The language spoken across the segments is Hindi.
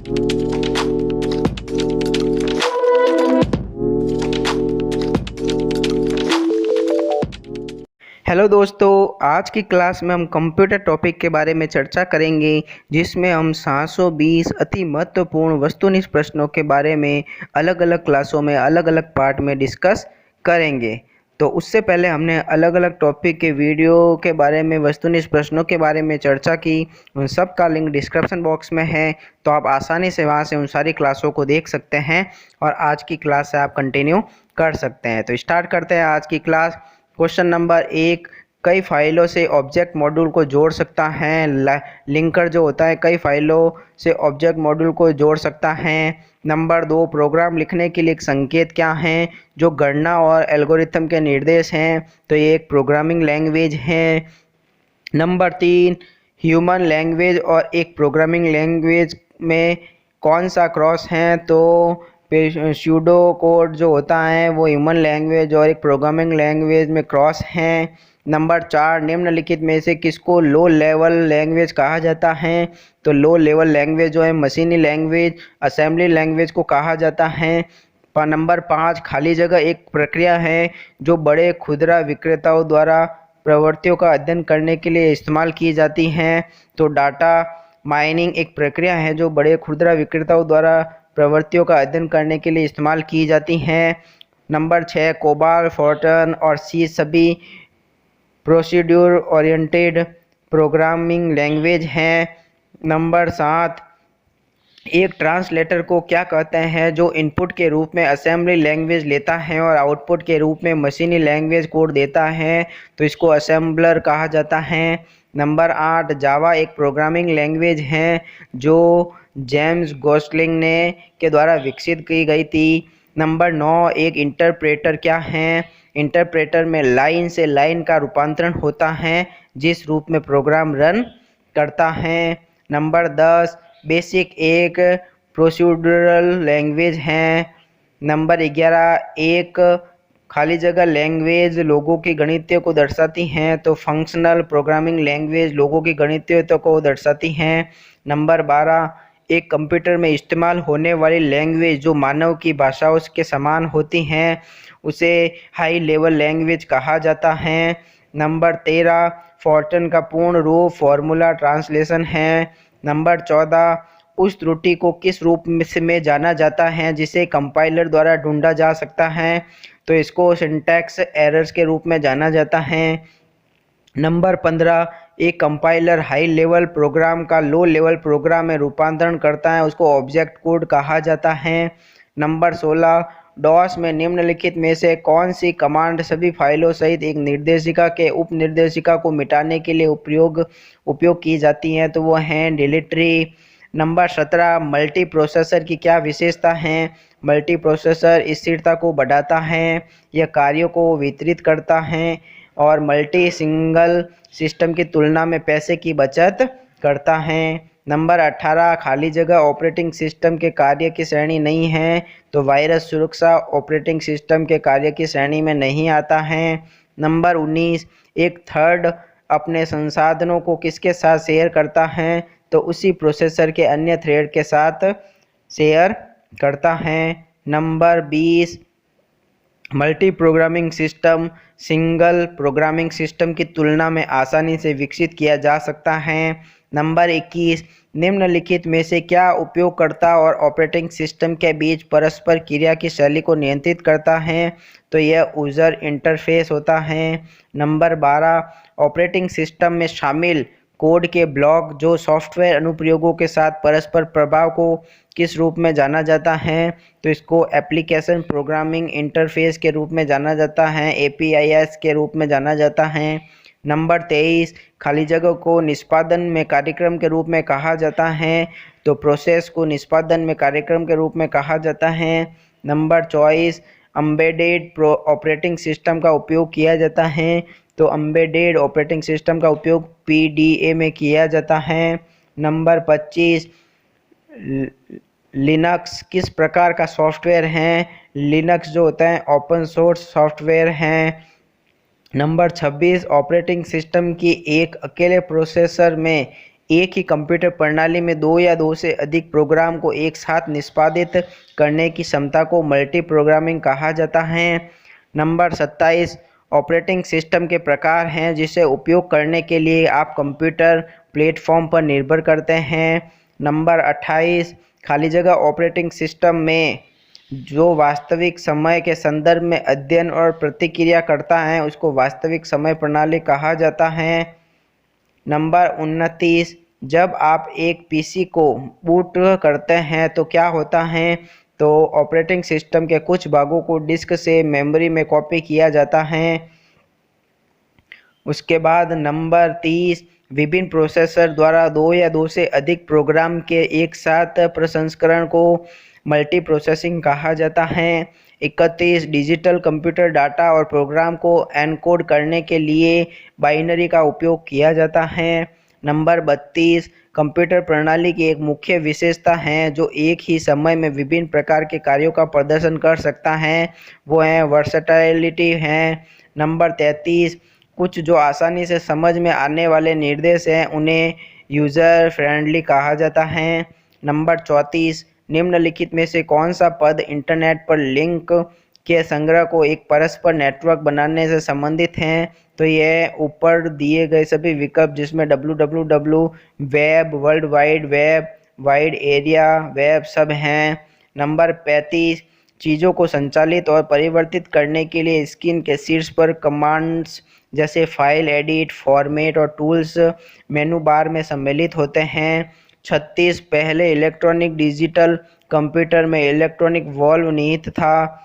हेलो दोस्तों, आज की क्लास में हम कंप्यूटर टॉपिक के बारे में चर्चा करेंगे, जिसमें हम 720 अति महत्वपूर्ण वस्तुनिष्ठ प्रश्नों के बारे में अलग अलग क्लासों में अलग अलग पार्ट में डिस्कस करेंगे। तो उससे पहले हमने अलग अलग टॉपिक के वीडियो के बारे में, वस्तुनिष्ठ प्रश्नों के बारे में चर्चा की। उन सब का लिंक डिस्क्रिप्शन बॉक्स में है, तो आप आसानी से वहाँ से उन सारी क्लासों को देख सकते हैं और आज की क्लास से आप कंटिन्यू कर सकते हैं। तो स्टार्ट करते हैं आज की क्लास। क्वेश्चन नंबर 1, कई फाइलों से ऑब्जेक्ट मॉड्यूल को जोड़ सकता है। लिंकर जो होता है कई फाइलों से ऑब्जेक्ट मॉड्यूल को जोड़ सकता है। नंबर 2, प्रोग्राम लिखने के लिए एक संकेत क्या है जो गणना और एल्गोरिथम के निर्देश हैं, तो ये एक प्रोग्रामिंग लैंग्वेज है। नंबर 3, ह्यूमन लैंग्वेज और एक प्रोग्रामिंग लैंग्वेज में कौन सा क्रॉस है, तो स्यूडो कोड जो होता है वो ह्यूमन लैंग्वेज और एक प्रोग्रामिंग लैंग्वेज में क्रॉस है। नंबर 4, निम्नलिखित में से किसको लो लेवल लैंग्वेज कहा जाता है, तो लो लेवल लैंग्वेज जो है मशीनी लैंग्वेज, असेंबली लैंग्वेज को कहा जाता है। नंबर 5, खाली जगह एक प्रक्रिया है जो बड़े खुदरा विक्रेताओं द्वारा प्रवृत्तियों का अध्ययन करने के लिए इस्तेमाल की जाती हैं, तो डाटा माइनिंग एक प्रक्रिया है जो बड़े खुदरा विक्रेताओं द्वारा प्रवृत्तियों का अध्ययन करने के लिए इस्तेमाल की जाती हैं। नंबर 6, कोबाल, फोर्टन और सी सभी प्रोसीड्यूर ओरिएंटेड प्रोग्रामिंग लैंग्वेज हैं। नंबर 7, एक ट्रांसलेटर को क्या कहते हैं जो इनपुट के रूप में असेंबली लैंग्वेज लेता है और आउटपुट के रूप में मशीनी लैंग्वेज कोड देता है, तो इसको असेंबलर कहा जाता है। नंबर 8, जावा एक प्रोग्रामिंग लैंग्वेज है जो जेम्स गोस्लिंग ने के द्वारा विकसित की गई थी। नंबर 9, एक इंटरप्रेटर क्या है, इंटरप्रेटर में लाइन से लाइन का रूपांतरण होता है जिस रूप में प्रोग्राम रन करता है। नंबर 10, बेसिक एक प्रोसीड्यूरल लैंग्वेज है। नंबर 11, एक खाली जगह लैंग्वेज लोगों की गणितीय को दर्शाती हैं, तो फंक्शनल प्रोग्रामिंग लैंग्वेज लोगों की गणितीय को दर्शाती हैं। नंबर 12, एक कंप्यूटर में इस्तेमाल होने वाली लैंग्वेज जो मानव की भाषाओं के समान होती हैं उसे हाई लेवल लैंग्वेज कहा जाता है। नंबर 13, फोर्टन का पूर्ण रूप फॉर्मूला ट्रांसलेशन है। नंबर 14, उस त्रुटि को किस रूप में जाना जाता है जिसे कंपाइलर द्वारा ढूंढा जा सकता है, तो इसको सिंटैक्स एरर्स के रूप में जाना जाता है। नंबर 15, एक कंपाइलर हाई लेवल प्रोग्राम का लो लेवल प्रोग्राम में रूपांतरण करता है, उसको ऑब्जेक्ट कोड कहा जाता है। नंबर 16, डॉस में निम्नलिखित में से कौन सी कमांड सभी फाइलों सहित एक निर्देशिका के उप निर्देशिका को मिटाने के लिए उपयोग की जाती हैं, तो वो हैं डिलीटरी। नंबर 17, मल्टी प्रोसेसर की क्या विशेषता है, मल्टी प्रोसेसर स्थिरता को बढ़ाता है, यह कार्यों को वितरित करता है और मल्टी सिंगल सिस्टम की तुलना में पैसे की बचत करता है। नंबर 18, खाली जगह ऑपरेटिंग सिस्टम के कार्य की श्रेणी नहीं है, तो वायरस सुरक्षा ऑपरेटिंग सिस्टम के कार्य की श्रेणी में नहीं आता है। नंबर 19, एक थर्ड अपने संसाधनों को किसके साथ शेयर करता है, तो उसी प्रोसेसर के अन्य थ्रेड के साथ शेयर करता है। Number 20, multi programming system single programming system की तुलना में आसानी से विकसित किया जा सकता है। नंबर 21, निम्नलिखित में से क्या उपयोगकर्ता और ऑपरेटिंग सिस्टम के बीच परस्पर क्रिया की शैली को नियंत्रित करता है, तो यह यूजर इंटरफेस होता है। नंबर 12, ऑपरेटिंग सिस्टम में शामिल कोड के ब्लॉक जो सॉफ्टवेयर अनुप्रयोगों के साथ परस्पर प्रभाव को किस रूप में जाना जाता है, तो इसको एप्लीकेशन प्रोग्रामिंग इंटरफेस के रूप में जाना जाता है, APIs के रूप में जाना जाता है। नंबर 23, खाली जगह को निष्पादन में कार्यक्रम के रूप में कहा जाता है, तो प्रोसेस को निष्पादन में कार्यक्रम के रूप में कहा जाता है। नंबर 24, एम्बेडेड ऑपरेटिंग सिस्टम का उपयोग किया जाता है, तो एम्बेडेड ऑपरेटिंग सिस्टम का उपयोग PDA में किया जाता है। नंबर 25, लिनक्स किस प्रकार का सॉफ्टवेयर है, लिनक्स जो होता है ओपन सोर्स सॉफ्टवेयर है। नंबर 26, ऑपरेटिंग सिस्टम की एक अकेले प्रोसेसर में एक ही कंप्यूटर प्रणाली में दो या दो से अधिक प्रोग्राम को एक साथ निष्पादित करने की क्षमता को मल्टी प्रोग्रामिंग कहा जाता है। नंबर 27 ऑपरेटिंग सिस्टम के प्रकार हैं जिसे उपयोग करने के लिए आप कंप्यूटर प्लेटफॉर्म पर निर्भर करते हैं। नंबर 28 खाली जगह ऑपरेटिंग सिस्टम में जो वास्तविक समय के संदर्भ में अध्ययन और प्रतिक्रिया करता है उसको वास्तविक समय प्रणाली कहा जाता है। नंबर 29 जब आप एक पीसी को बूट करते हैं तो क्या होता है, तो ऑपरेटिंग सिस्टम के कुछ भागों को डिस्क से मेमोरी में कॉपी किया जाता है। उसके बाद नंबर 30 विभिन्न प्रोसेसर द्वारा दो या दो से अधिक प्रोग्राम के एक साथ प्रसंस्करण को मल्टी प्रोसेसिंग कहा जाता है। 31 डिजिटल कंप्यूटर डाटा और प्रोग्राम को एनकोड करने के लिए बाइनरी का उपयोग किया जाता है। नंबर 32 कंप्यूटर प्रणाली की एक मुख्य विशेषता है जो एक ही समय में विभिन्न प्रकार के कार्यों का प्रदर्शन कर सकता है, वो है वर्सटाइलिटी है। नंबर 33 कुछ जो आसानी से समझ में आने वाले निर्देश हैं उन्हें यूज़र फ्रेंडली कहा जाता है। नंबर 34 निम्नलिखित में से कौन सा पद इंटरनेट पर लिंक के संग्रह को एक परस्पर नेटवर्क बनाने से संबंधित हैं, तो यह ऊपर दिए गए सभी विकल्प जिसमें www, web, world wide web, wide area web सब हैं। नंबर 35 चीज़ों को संचालित और परिवर्तित करने के लिए स्क्रीन के शीर्ष पर कमांड्स जैसे फाइल एडिट, फॉर्मेट और टूल्स मेनू बार में सम्मिलित होते हैं। 36 पहले इलेक्ट्रॉनिक डिजिटल कंप्यूटर में इलेक्ट्रॉनिक वॉल्व निहित था।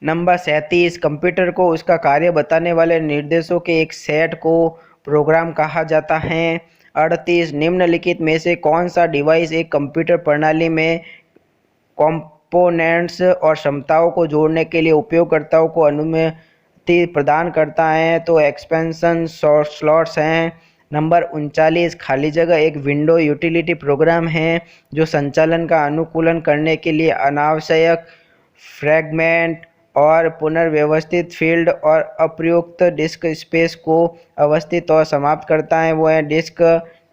नंबर 37 कंप्यूटर को उसका कार्य बताने वाले निर्देशों के एक सेट को प्रोग्राम कहा जाता है। 38 निम्नलिखित में से कौन सा डिवाइस एक कंप्यूटर प्रणाली में कंपोनेंट्स और क्षमताओं को जोड़ने के लिए उपयोगकर्ताओं को अनुमति प्रदान करता है, तो एक्सपेंशन स्लॉट्स हैं। नंबर 39 खाली जगह एक विंडो यूटिलिटी प्रोग्राम है जो संचालन का अनुकूलन करने के लिए अनावश्यक फ्रैगमेंट और पुनर्व्यवस्थित फील्ड और अप्रयुक्त डिस्क स्पेस को अवस्थित और समाप्त करता है, वो है डिस्क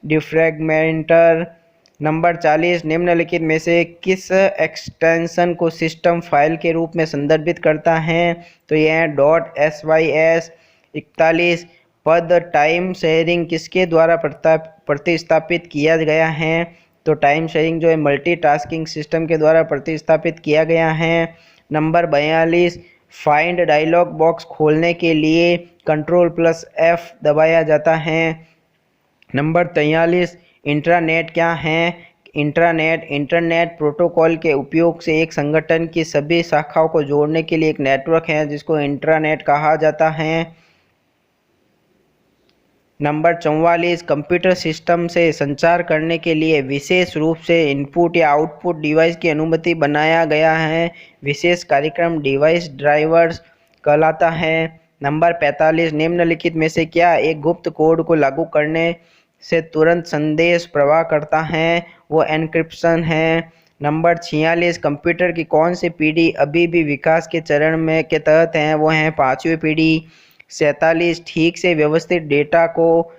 डिफ्रैगमेंटर। नंबर 40 निम्नलिखित में से किस एक्सटेंशन को सिस्टम फाइल के रूप में संदर्भित करता है, तो यह है .sys। 41 पद टाइम शेयरिंग किसके द्वारा प्रतिस्थापित किया गया है, तो टाइम शेयरिंग जो है मल्टीटास्किंग सिस्टम के द्वारा प्रतिस्थापित किया गया है। नंबर 42 फाइंड डायलॉग बॉक्स खोलने के लिए Ctrl+F दबाया जाता है। नंबर 43 इंट्रानेट क्या है, इंट्रानेट इंटरनेट प्रोटोकॉल के उपयोग से एक संगठन की सभी शाखाओं को जोड़ने के लिए एक नेटवर्क है जिसको इंट्रानेट कहा जाता है। नंबर 44 कंप्यूटर सिस्टम से संचार करने के लिए विशेष रूप से इनपुट या आउटपुट डिवाइस की अनुमति बनाया गया है, विशेष कार्यक्रम डिवाइस ड्राइवर्स कहलाता है। नंबर 45 निम्नलिखित में से क्या एक गुप्त कोड को लागू करने से तुरंत संदेश प्रवाह करता है, वो एन्क्रिप्शन है। नंबर 46 कंप्यूटर की कौन सी पीढ़ी अभी भी विकास के चरण में के तहत है, वो है 5वीं पीढ़ी। 47 ठीक से व्यवस्थित डेटा को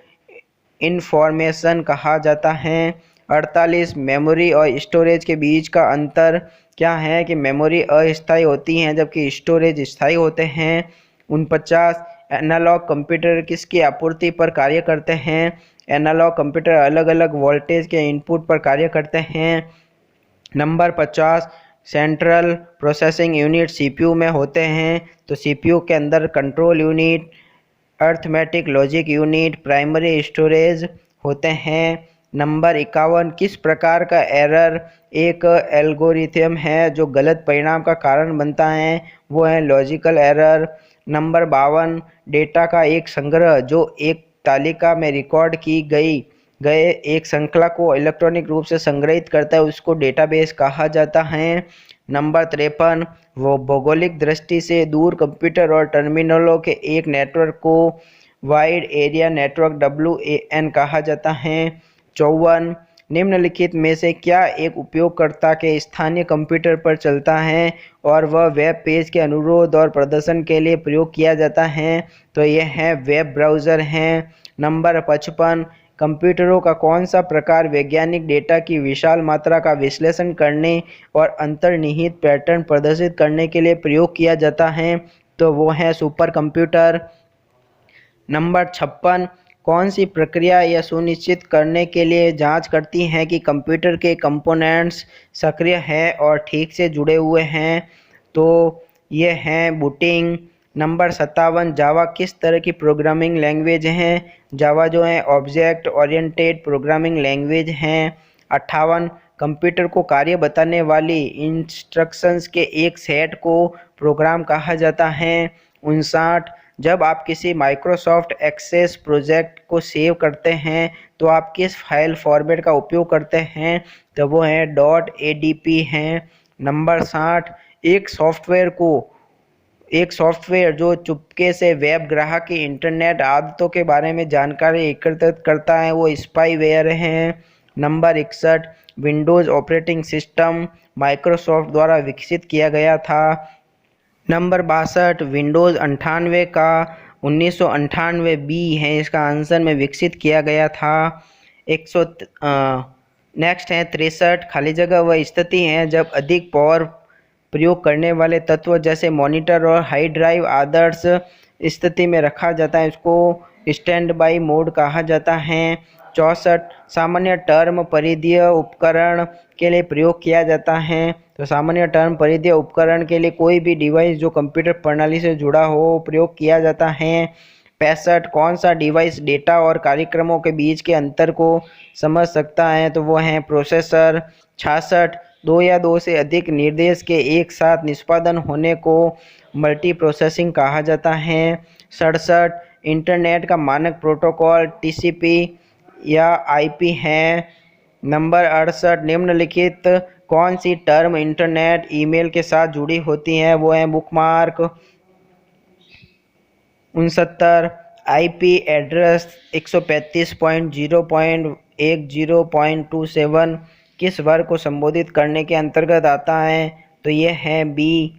इंफॉर्मेशन कहा जाता है। 48 मेमोरी और स्टोरेज के बीच का अंतर क्या है, कि मेमोरी अस्थायी होती हैं जबकि स्टोरेज स्थायी होते हैं। 49 एनालॉग कंप्यूटर किसकी आपूर्ति पर कार्य करते हैं, एनालॉग कंप्यूटर अलग अलग वोल्टेज के इनपुट पर कार्य करते हैं। Number 50 central processing unit CPU में होते हैं, तो सीपीयू के अंदर control unit, arithmetic logic unit, primary storage होते हैं। नंबर 51 किस प्रकार का एरर एक एल्गोरिथम है जो गलत परिणाम का कारण बनता है, वो है लॉजिकल एरर। नंबर 52 डेटा का एक संग्रह जो एक तालिका में रिकॉर्ड की गए एक श्रृंखला को इलेक्ट्रॉनिक रूप से संग्रहित करता है उसको डेटाबेस कहा जाता है। नंबर 53 वो भौगोलिक दृष्टि से दूर कंप्यूटर और टर्मिनलों के एक नेटवर्क को वाइड एरिया नेटवर्क WAN कहा जाता है। 54 निम्नलिखित में से क्या एक उपयोगकर्ता के स्थानीय कंप्यूटर पर चलता है और वह वेब पेज के अनुरोध और प्रदर्शन के लिए प्रयोग किया जाता है, तो यह है वेब ब्राउज़र हैं। नंबर 55 कंप्यूटरों का कौन सा प्रकार वैज्ञानिक डेटा की विशाल मात्रा का विश्लेषण करने और अंतर्निहित पैटर्न प्रदर्शित करने के लिए प्रयोग किया जाता है? तो वो है सुपर कंप्यूटर। नंबर 56, कौन सी प्रक्रिया यह सुनिश्चित करने के लिए जांच करती है कि कंप्यूटर के कंपोनेंट्स सक्रिय हैं और ठीक से जुड़े हुए हैं? तो ये हैं बूटिंग। नंबर 57, जावा किस तरह की प्रोग्रामिंग लैंग्वेज है? जावा जो है ऑब्जेक्ट ओरिएंटेड प्रोग्रामिंग लैंग्वेज हैं। 58, कंप्यूटर को कार्य बताने वाली इंस्ट्रक्शंस के एक सेट को प्रोग्राम कहा जाता है। 59, जब आप किसी माइक्रोसॉफ्ट एक्सेस प्रोजेक्ट को सेव करते हैं तो आप किस फाइल फॉर्मेट का उपयोग करते हैं? तो वो है .adp हैं। नंबर 60, एक सॉफ्टवेयर जो चुपके से वेब ग्राहक की इंटरनेट आदतों के बारे में जानकारी एकत्रित करता है वो स्पाईवेयर है। Number 61, Windows operating system Microsoft द्वारा विकसित किया गया था। नंबर 62, विंडोज़ 98 का 1998 बी है इसका आंसर में विकसित किया गया था। 100 नेक्स्ट है 63, खाली जगह वह स्थिति है जब अधिक पावर प्रयोग करने वाले तत्व जैसे मॉनिटर और हार्ड ड्राइव आदर्श स्थिति में रखा जाता है, इसको स्टैंड बाई मोड कहा जाता है। 64, सामान्य टर्म परिधीय उपकरण के लिए प्रयोग किया जाता है। तो सामान्य टर्म परिधीय उपकरण के लिए कोई भी डिवाइस जो कंप्यूटर प्रणाली से जुड़ा हो प्रयोग किया जाता है। 65, कौन सा डिवाइस डेटा और कार्यक्रमों के बीच के अंतर को समझ सकता है? तो वो है प्रोसेसर। 66, दो या दो से अधिक निर्देश के एक साथ निष्पादन होने को मल्टी प्रोसेसिंग कहा जाता है। 67, इंटरनेट का मानक प्रोटोकॉल टीसीपी या आईपी है। नंबर 68, निम्नलिखित कौन सी टर्म इंटरनेट ईमेल के साथ जुड़ी होती है? वो है बुकमार्क। 69, आईपी एड्रेस 135.0.10.27 किस वर्ग को संबोधित करने के अंतर्गत आता है? तो ये है बी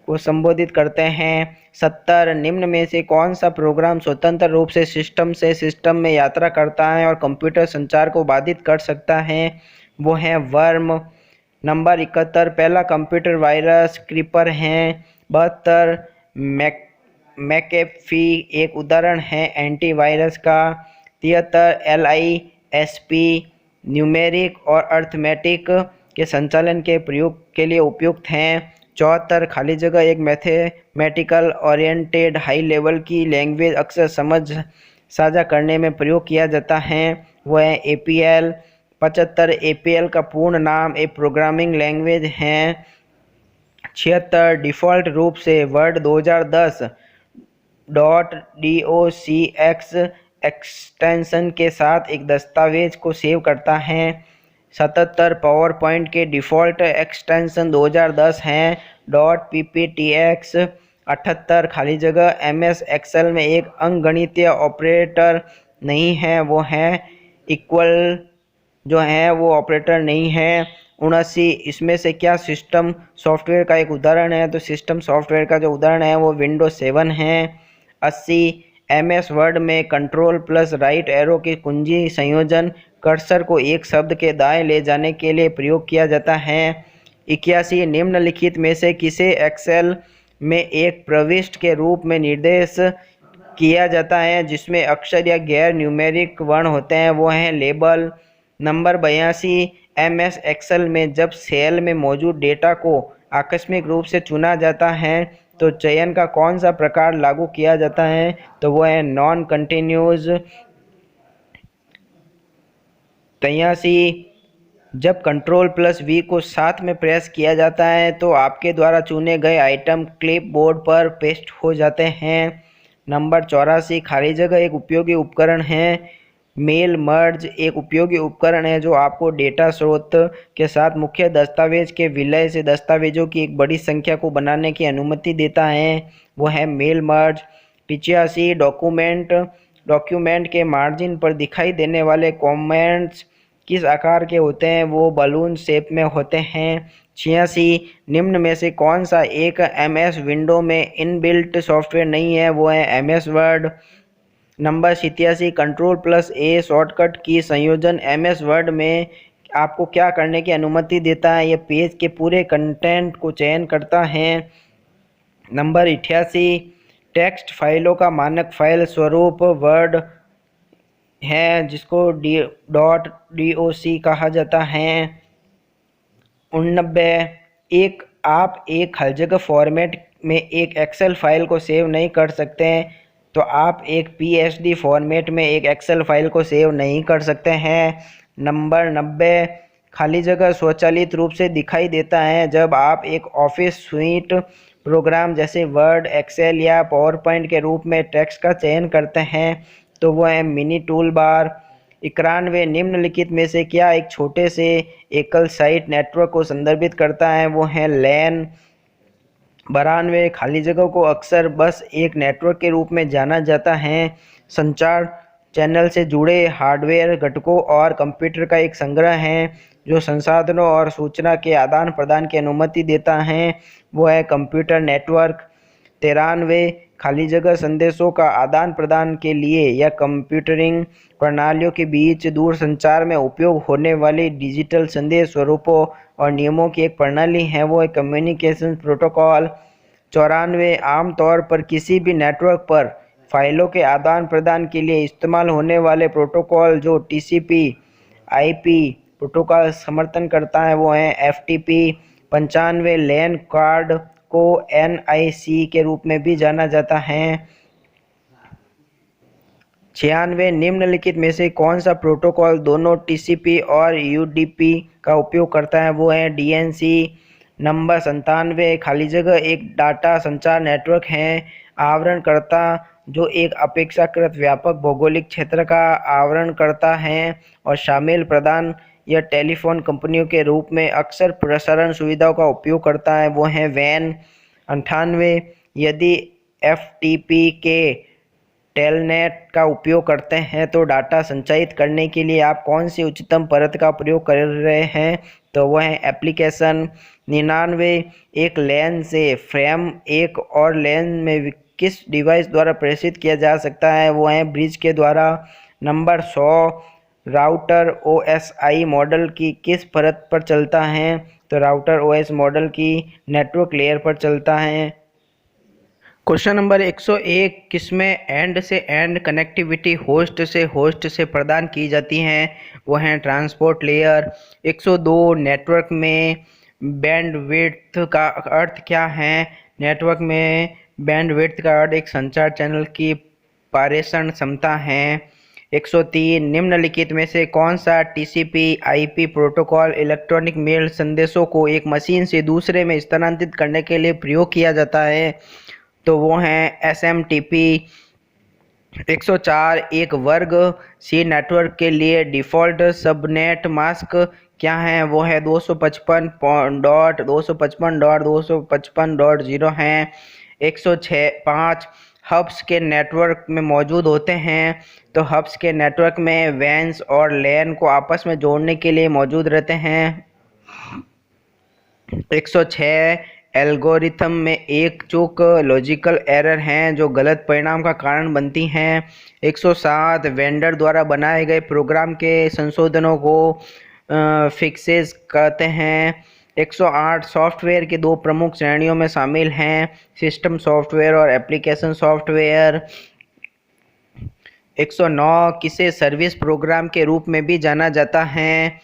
को संबोधित करते हैं। 70, निम्न में से कौन सा प्रोग्राम स्वतंत्र रूप से सिस्टम में यात्रा करता है और कंप्यूटर संचार को बाधित कर सकता है? वो है वर्म। नंबर 71, पहला कंप्यूटर वायरस क्रीपर है। 72, मैकेफी एक उदाहरण है एंटीवायरस का। 73, LISP न्यूमेरिक और अर्थमेटिक के संचालन के प्रयोग के लिए उपयुक्त हैं। 74, खाली जगह एक मैथमेटिकल ओरिएंटेड हाई लेवल की लैंग्वेज अक्सर समझ साझा करने में प्रयोग किया जाता है, वो है APL। 75, APL का पूर्ण नाम एक प्रोग्रामिंग लैंग्वेज है। 76, डिफ़ॉल्ट रूप से वर्ड 2010 .docx एक्सटेंशन के साथ एक दस्तावेज को सेव करता है। 77, पावर पॉइंट के डिफ़ॉल्ट एक्सटेंशन 2010 हैं .pptx। 78, खाली जगह MS एक्सेल में एक अंकगणितीय ऑपरेटर नहीं है, वो है इक्वल जो है वो ऑपरेटर नहीं है। 79, इसमें से क्या सिस्टम सॉफ्टवेयर का एक उदाहरण है? तो सिस्टम सॉफ्टवेयर का जो उदाहरण है वो विंडोज 7 है। 80, MS वर्ड में कंट्रोल प्लस राइट एरो की कुंजी संयोजन कर्सर को एक शब्द के दाएं ले जाने के लिए प्रयोग किया जाता है। 81, निम्नलिखित में से किसे एक्सेल में एक प्रविष्टि के रूप में निर्देश किया जाता है जिसमें अक्षर या गैर न्यूमेरिक वर्ण होते हैं? वो हैं लेबल। नंबर 82, MS एक्सेल में जब सेल में मौजूद डेटा को आकस्मिक रूप से चुना जाता है तो चयन का कौन सा प्रकार लागू किया जाता है? तो वो है नॉन कंटिन्यूस। 83, जब कंट्रोल प्लस V को साथ में प्रेस किया जाता है तो आपके द्वारा चुने गए आइटम क्लिपबोर्ड पर पेस्ट हो जाते हैं। नंबर 84, खाली जगह एक उपयोगी उपकरण है। मेल मर्ज एक उपयोगी उपकरण है जो आपको डेटा स्रोत के साथ मुख्य दस्तावेज के विलय से दस्तावेजों की एक बड़ी संख्या को बनाने की अनुमति देता है, वो है मेल मर्ज। 85, डॉक्यूमेंट के मार्जिन पर दिखाई देने वाले कमेंट्स किस आकार के होते हैं? वो बलून शेप में होते हैं। 86, निम्न में से कौन सा एक MS विंडो में इनबिल्ट सॉफ्टवेयर नहीं है? वो है MS वर्ड। नंबर 87 कंट्रोल+A शॉर्टकट की संयोजन MS वर्ड में आपको क्या करने की अनुमति देता है? यह पेज के पूरे कंटेंट को चयन करता है। नंबर 88 टेक्स्ट फाइलों का मानक फाइल स्वरूप वर्ड है जिसको .doc कहा जाता है। 89 आप एक हर जगह फॉर्मेट में एक एक्सेल फाइल को सेव नहीं कर सकते हैं, तो आप एक PSD फॉर्मेट में एक एक्सेल फाइल को सेव नहीं कर सकते हैं। नंबर 90 खाली जगह स्वचालित रूप से दिखाई देता है जब आप एक ऑफिस सूट प्रोग्राम जैसे वर्ड, एक्सेल या पावर पॉइंट के रूप में टेक्स्ट का चयन करते हैं, तो वो है मिनी टूल बार। 91 निम्नलिखित में से क्या एक छोटे से एकल साइट नेटवर्क को संदर्भित करता है? वो है लैन। 92 खाली जगह को अक्सर बस एक नेटवर्क के रूप में जाना जाता है। संचार चैनल से जुड़े हार्डवेयर घटकों और कंप्यूटर का एक संग्रह है जो संसाधनों और सूचना के आदान प्रदान की अनुमति देता है, वो है कंप्यूटर नेटवर्क। 93 खाली जगह संदेशों का आदान प्रदान के लिए या कंप्यूटरिंग प्रणालियों के बीच दूरसंचार में उपयोग होने वाली डिजिटल संदेश स्वरूपों और नियमों की एक प्रणाली है, वो है कम्युनिकेशन प्रोटोकॉल। 94 आमतौर पर किसी भी नेटवर्क पर फाइलों के आदान प्रदान के लिए इस्तेमाल होने वाले प्रोटोकॉल जो TCP/IP प्रोटोकॉल समर्थन करता है, वो है FTP। 95 लैन कार्ड को NIC के रूप में भी जाना जाता है। 96 निम्नलिखित में से कौन सा प्रोटोकॉल दोनों TCP और UDP का उपयोग करता है? वो है DNC। नंबर 97 खाली जगह एक डाटा संचार नेटवर्क है आवरणकर्ता जो एक अपेक्षाकृत व्यापक भौगोलिक क्षेत्र का आवरण करता है और शामिल प्रदान या टेलीफोन कंपनियों के रूप में अक्सर प्रसारण सुविधाओं का उपयोग करता है, वो है वैन। 98 यदि FTP के टेलनेट का उपयोग करते हैं तो डाटा संचारित करने के लिए आप कौन सी उच्चतम परत का प्रयोग कर रहे हैं? तो वह है एप्लीकेशन। 99 एक लैन से फ्रेम एक और लैन में किस डिवाइस द्वारा प्रेषित किया जा सकता है? वो है ब्रिज के द्वारा। नंबर 100 राउटर OSI मॉडल की किस परत पर चलता है? तो राउटर OS मॉडल की नेटवर्क लेयर पर चलता है। क्वेश्चन नंबर 101 किसमें एंड से एंड कनेक्टिविटी होस्ट से प्रदान की जाती है? वो है ट्रांसपोर्ट लेयर। 102 नेटवर्क में बैंडविड्थ का अर्थ क्या है? नेटवर्क में बैंडविड्थ का अर्थ एक संचार चैनल की पारेषण क्षमता है। 103 निम्नलिखित में से कौन सा TCP/IP प्रोटोकॉल इलेक्ट्रॉनिक मेल संदेशों को एक मशीन से दूसरे में स्थानांतरित करने के लिए प्रयोग किया जाता है? तो वो हैं SMTP। 104 एक वर्ग C नेटवर्क के लिए डिफ़ॉल्ट सबनेट मास्क क्या है? वो है 255.255.255.0 हैं। 105 हब्स के नेटवर्क में मौजूद होते हैं, तो हब्स के नेटवर्क में वैन्स और लैन को आपस में जोड़ने के लिए मौजूद रहते हैं। 106 एल्गोरिथम में एक चूक लॉजिकल एरर हैं जो गलत परिणाम का कारण बनती हैं। 107 वेंडर द्वारा बनाए गए प्रोग्राम के संशोधनों को फिक्सेस कहते हैं। 108 सॉफ्टवेयर की दो प्रमुख श्रेणियों में शामिल हैं, सिस्टम सॉफ्टवेयर और एप्लीकेशन सॉफ्टवेयर। 109 किसे सर्विस प्रोग्राम के रूप में भी जाना जाता है?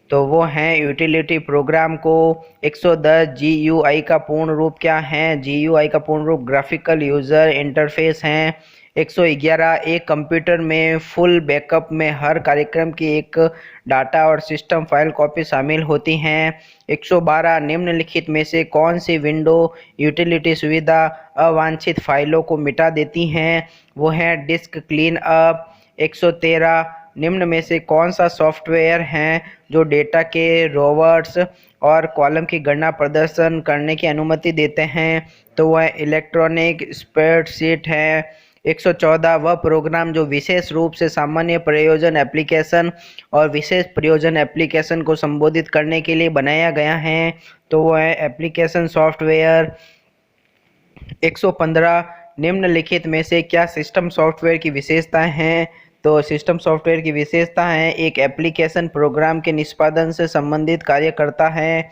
तो वो हैं यूटिलिटी प्रोग्राम को। 110 GUI का पूर्ण रूप क्या है? GUI का पूर्ण रूप ग्राफिकल यूज़र इंटरफेस हैं। 111 एक कंप्यूटर में फुल बैकअप में हर कार्यक्रम की एक डाटा और सिस्टम फाइल कॉपी शामिल होती हैं। 112 निम्नलिखित में से कौन सी विंडो यूटिलिटी सुविधा अवांछित फाइलों को मिटा देती हैं? वो है डिस्क क्लीन अप। 113 निम्न में से कौन सा सॉफ्टवेयर है जो डेटा के रोवर्स और कॉलम की गणना प्रदर्शन करने की अनुमति देते हैं? तो वह इलेक्ट्रॉनिक स्प्रेडशीट है। 114 वह प्रोग्राम जो विशेष रूप से सामान्य प्रयोजन एप्लीकेशन और विशेष प्रयोजन एप्लीकेशन को संबोधित करने के लिए बनाया गया है, तो वह है एप्लीकेशन सॉफ्टवेयर। 115 निम्नलिखित में से क्या सिस्टम सॉफ्टवेयर की विशेषताएं हैं? तो सिस्टम सॉफ्टवेयर की विशेषता है एक एप्लीकेशन प्रोग्राम के निष्पादन से संबंधित कार्य करता है।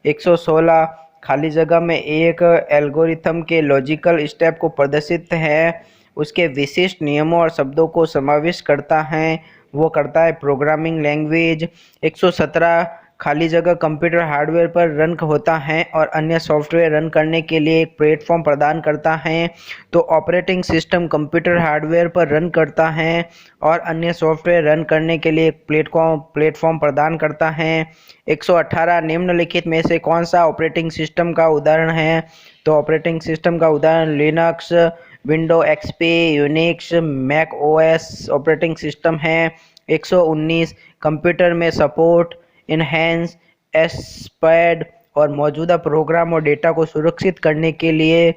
116 खाली जगह में एक एल्गोरिथम के लॉजिकल स्टेप को प्रदर्शित है, उसके विशिष्ट नियमों और शब्दों को समाविष्ट करता है, वो करता है प्रोग्रामिंग लैंग्वेज। 117 खाली जगह कंप्यूटर हार्डवेयर पर रन होता है और अन्य सॉफ्टवेयर रन करने के लिए एक प्लेटफॉर्म प्रदान करता है। तो ऑपरेटिंग सिस्टम कंप्यूटर हार्डवेयर पर रन करता है और अन्य सॉफ्टवेयर रन करने के लिए एक प्लेटफॉर्म प्रदान करता है। 118 निम्नलिखित में से कौन सा ऑपरेटिंग सिस्टम का उदाहरण है? तो ऑपरेटिंग सिस्टम का उदाहरण Linux, window XP, Unix, Mac OS operating system है। 119 कंप्यूटर में सपोर्ट, इनहेंस, एस्पेड और मौजूदा प्रोग्राम और डेटा को सुरक्षित करने के लिए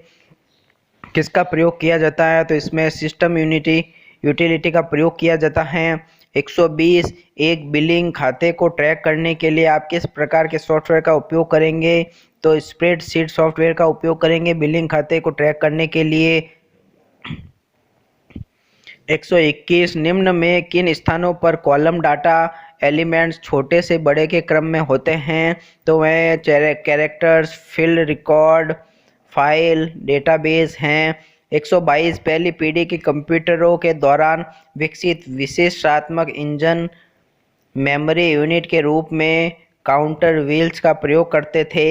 किसका प्रयोग किया जाता है? तो इसमें सिस्टम यूटिलिटी का प्रयोग किया जाता है। 120 एक बिलिंग खाते को ट्रैक करने के लिए आप किस प्रकार के सॉफ्टवेयर का उपयोग करेंगे? तो स्प्रेडशीट सॉफ्टवेयर का उपयोग करेंगे बिलिंग खाते को ट्रैक करने के लिए। 121 निम्न में किन स्थानों पर कॉलम डाटा एलिमेंट्स छोटे से बड़े के क्रम में होते हैं? तो वह characters, field record, file, database हैं। 122 पहली पीढ़ी के कंप्यूटरों के दौरान विकसित विशेषात्मक इंजन मेमोरी यूनिट के रूप में काउंटर व्हील्स का प्रयोग करते थे।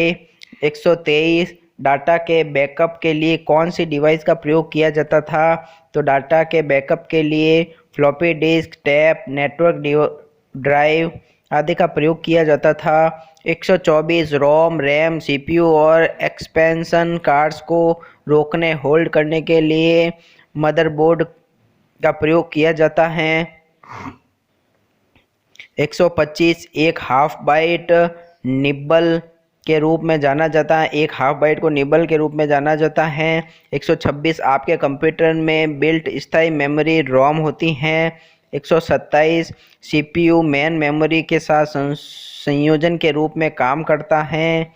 123 डाटा के बैकअप के लिए कौन सी डिवाइस का प्रयोग किया जाता था? तो डाटा के बैकअप के लिए floppy disk, tap, network drive आदि का प्रयोग किया जाता था। 124 रोम, रैम, सीपीयू और एक्सपेंशन कार्ड्स को रोकने होल्ड करने के लिए मदरबोर्ड का प्रयोग किया जाता है। 125 एक हाफ बाइट निब्बल के रूप में जाना जाता है, एक हाफ बाइट को निब्बल के रूप में जाना जाता है। 126 आपके कंप्यूटर में बिल्ट स्थायी मेमोरी रोम होती हैं। 127 सीपीयू मेन मेमोरी के साथ संयोजन के रूप में काम करता है।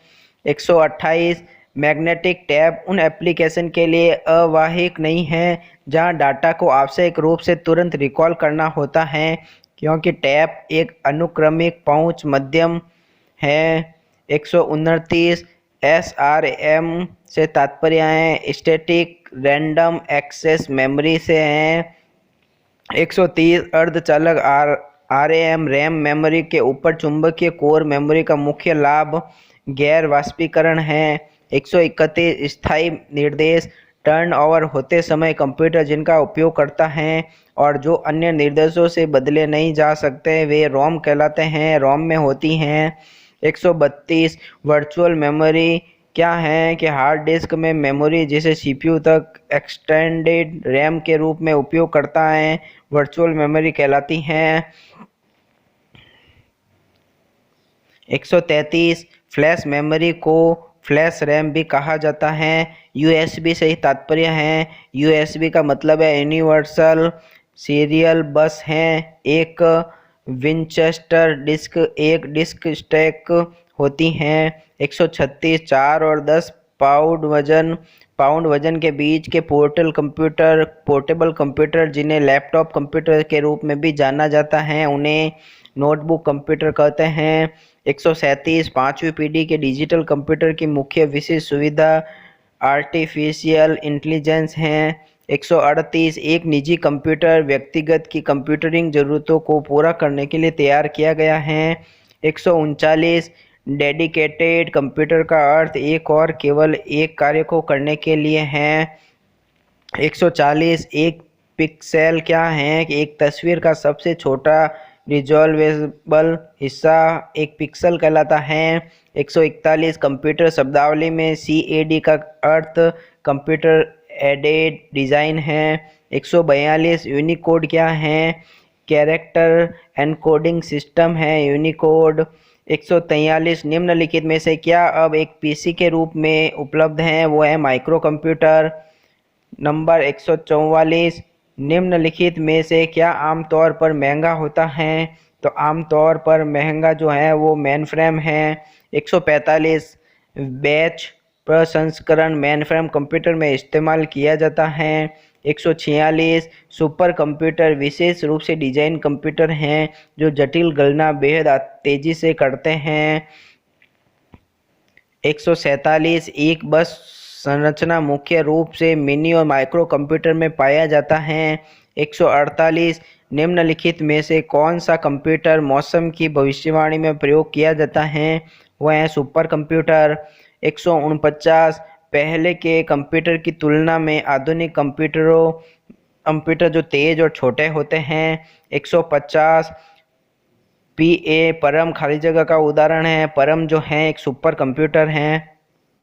128 मैग्नेटिक टैब उन एप्लीकेशन के लिए अवाहिक नहीं है जहां डाटा को आवश्यक रूप से तुरंत रिकॉल करना होता है, क्योंकि टैब एक अनुक्रमिक पहुंच मध्यम है। 129 SRM से तात्पर्य है स्टैटिक रैंडम एक्सेस मेमोरी से है। 130 अर्धचालक RAM रैम मेमोरी के ऊपर चुंबकीय कोर मेमोरी का मुख्य लाभ गैर वाष्पीकरण है। 131 स्थायी निर्देश टर्नओवर होते समय कंप्यूटर जिनका उपयोग करता है और जो अन्य निर्देशों से बदले नहीं जा सकते वे रोम कहलाते हैं, रोम में होती हैं। 132 वर्चुअल मेमोरी क्या है कि हार्ड डिस्क में मेमोरी जिसे सीपीयू तक एक्सटेंडेड रैम के रूप में उपयोग करता है वर्चुअल मेमोरी कहलाती हैं। 133 फ्लैश मेमोरी को फ्लैश रैम भी कहा जाता है। यूएसबी से ही तात्पर्य है, यूएसबी का मतलब है यूनिवर्सल सीरियल बस है। एक विंचेस्टर डिस्क एक डिस्क स्टैक होती हैं। 136 4 और 10 पाउंड वजन के बीच के पोर्टेबल कंप्यूटर जिन्हें लैपटॉप कंप्यूटर के रूप में भी जाना जाता है उन्हें नोटबुक कंप्यूटर कहते हैं। 137 पांचवी पीढ़ी के डिजिटल कंप्यूटर की मुख्य विशेष सुविधा आर्टिफिशियल इंटेलिजेंस है। 138 एक निजी कंप्यूटर व्यक्तिगत की कंप्यूटरिंग ज़रूरतों को पूरा करने के लिए तैयार किया गया है। 139 डेडिकेटेड कंप्यूटर का अर्थ एक और केवल एक कार्य को करने के लिए है। 140 एक पिक्सेल क्या है कि एक तस्वीर का सबसे छोटा रिजॉल्वेबल हिस्सा एक पिक्सल कहलाता है। 141 कंप्यूटर शब्दावली में CAD का अर्थ कंप्यूटर एडेड डिज़ाइन है। 142 यूनिकोड क्या है? कैरेक्टर एनकोडिंग सिस्टम है यूनिकोड। 143 निम्नलिखित में से क्या अब एक पीसी के रूप में उपलब्ध है? वो है माइक्रो कंप्यूटर। नंबर 144 निम्नलिखित में से क्या आमतौर पर महंगा होता है? तो आमतौर पर महंगा जो है वो मेन फ्रेम है। 145 बैच प्रसंस्करण मेनफ्रेम कंप्यूटर में इस्तेमाल किया जाता है। 146 सुपर कंप्यूटर विशेष रूप से डिजाइन कंप्यूटर हैं जो जटिल गणना बेहद तेजी से करते हैं। 147 एक बस संरचना मुख्य रूप से मिनी और माइक्रो कंप्यूटर में पाया जाता है। 148 निम्नलिखित में से कौन सा कंप्यूटर मौसम की भविष्यवाणी में प्रयोग किया जाता है? वह है सुपर कंप्यूटर। 149 पहले के कंप्यूटर की तुलना में आधुनिक कंप्यूटर जो तेज और छोटे होते हैं। 150 पीए परम खाली जगह का उदाहरण है। परम जो है एक सुपर कंप्यूटर है।